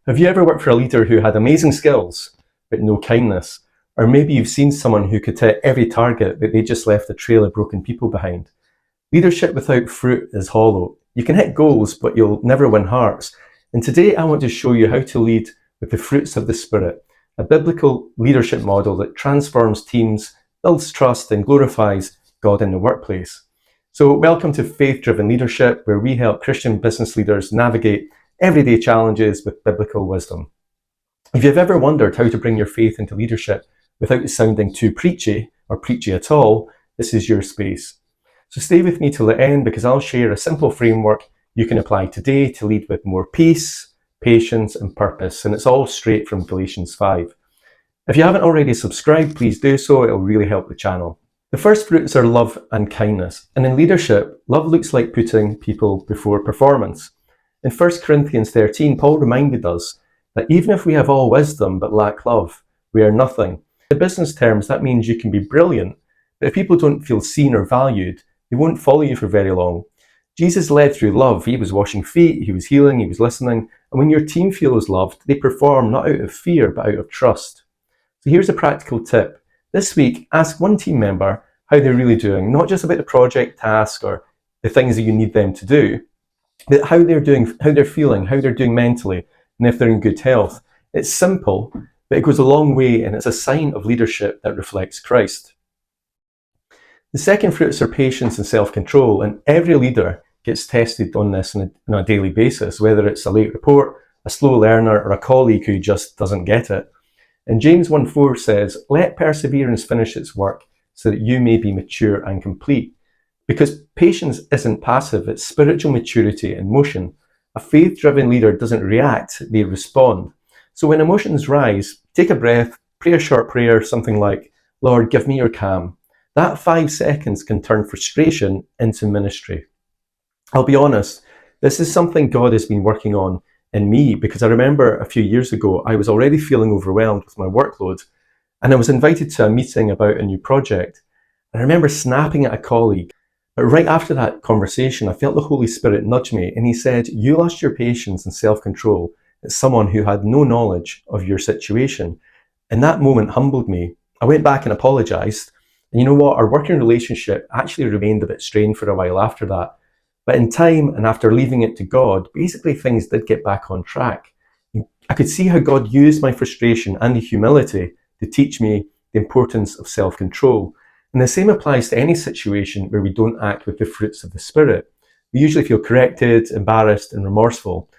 Have you ever worked for a leader who had amazing skills, but no kindness? Or maybe you've seen someone who could hit every target, but they just left a trail of broken people behind. Leadership without fruit is hollow. You can hit goals, but you'll never win hearts. And today I want to show you how to lead with the fruits of the Spirit, a biblical leadership model that transforms teams, builds trust, and glorifies God in the workplace. So welcome to Faith-Driven Leadership, where we help Christian business leaders navigate everyday challenges with biblical wisdom. If you've ever wondered how to bring your faith into leadership without sounding too preachy or preachy at all, this is your space. So stay with me till the end, because I'll share a simple framework you can apply today to lead with more peace, patience, and purpose. And it's all straight from Galatians 5. If you haven't already subscribed, please do so. It'll really help the channel. The first fruits are love and kindness. And in leadership, love looks like putting people before performance. In 1 Corinthians 13, Paul reminded us that even if we have all wisdom but lack love, we are nothing. In business terms, that means you can be brilliant, but if people don't feel seen or valued, they won't follow you for very long. Jesus led through love. He was washing feet, he was healing, he was listening. And when your team feels loved, they perform not out of fear, but out of trust. So here's a practical tip. This week, ask one team member how they're really doing, not just about the project task or the things that you need them to do, but how they're doing, how they're feeling, how they're doing mentally, and if they're in good health. It's simple, but it goes a long way, and it's a sign of leadership that reflects Christ. The second fruits are patience and self-control, and every leader gets tested on this on a daily basis, whether it's a late report, a slow learner, or a colleague who just doesn't get it. And James 1:4 says, "Let perseverance finish its work, so that you may be mature and complete." Because patience isn't passive, it's spiritual maturity in motion. A faith-driven leader doesn't react, they respond. So when emotions rise, take a breath, pray a short prayer, something like, "Lord, give me your calm." That 5 seconds can turn frustration into ministry. I'll be honest, this is something God has been working on in me, because I remember a few years ago, I was already feeling overwhelmed with my workload, and I was invited to a meeting about a new project. I remember snapping at a colleague, but right after that conversation, I felt the Holy Spirit nudge me, and he said, "You lost your patience and self-control at someone who had no knowledge of your situation." And that moment humbled me. I went back and apologized. And you know what? Our working relationship actually remained a bit strained for a while after that. But in time, and after leaving it to God, basically things did get back on track. I could see how God used my frustration and the humility to teach me the importance of self-control. And the same applies to any situation where we don't act with the fruits of the Spirit. We usually feel corrected, embarrassed, and remorseful.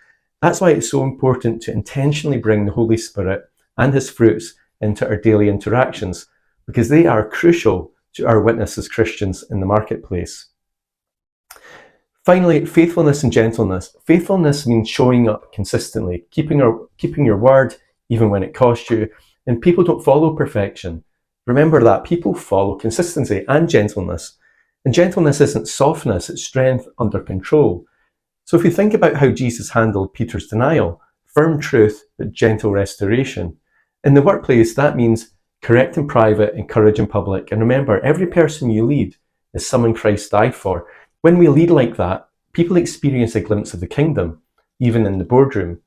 That's why it's so important to intentionally bring the Holy Spirit and His fruits into our daily interactions, because they are crucial to our witness as Christians in the marketplace. Finally, faithfulness and gentleness. Faithfulness means showing up consistently, keeping your word even when it costs you. And people don't follow perfection. Remember that people follow consistency and gentleness. And gentleness isn't softness, it's strength under control. So if you think about how Jesus handled Peter's denial, firm truth but gentle restoration. In the workplace, that means correct in private, encourage in public. And remember, every person you lead is someone Christ died for. When we lead like that, people experience a glimpse of the kingdom, even in the boardroom.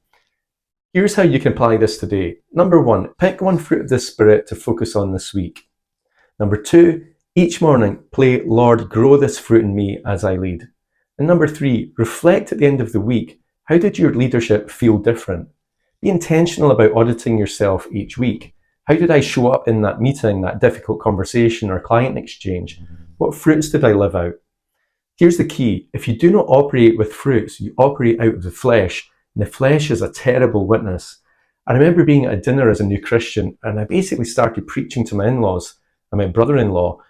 Here's how you can apply this today. Number 1, pick one fruit of the Spirit to focus on this week. Number 2, each morning, play, "Lord, grow this fruit in me as I lead." And number 3, reflect at the end of the week. How did your leadership feel different? Be intentional about auditing yourself each week. How did I show up in that meeting, that difficult conversation or client exchange? What fruits did I live out? Here's the key. If you do not operate with fruits, you operate out of the flesh, and the flesh is a terrible witness. I remember being at a dinner as a new Christian, and I basically started preaching to my in-laws and my brother-in-law.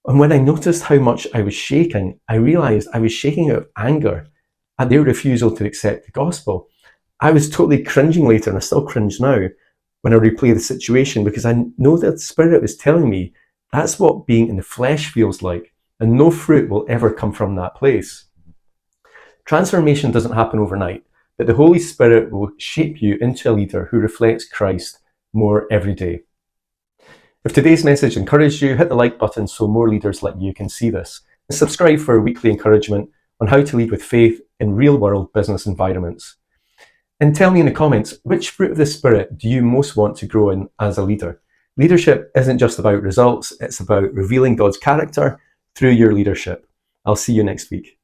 And when I noticed how much I was shaking, I realized I was shaking out of anger at their refusal to accept the gospel. I was totally cringing later, and I still cringe now when I replay the situation, because I know that the Spirit was telling me that's what being in the flesh feels like, and no fruit will ever come from that place. Transformation doesn't happen overnight, but the Holy Spirit will shape you into a leader who reflects Christ more every day. If today's message encouraged you, hit the like button so more leaders like you can see this. And subscribe for weekly encouragement on how to lead with faith in real-world business environments. And tell me in the comments, which fruit of the Spirit do you most want to grow in as a leader? Leadership isn't just about results, it's about revealing God's character through your leadership. I'll see you next week.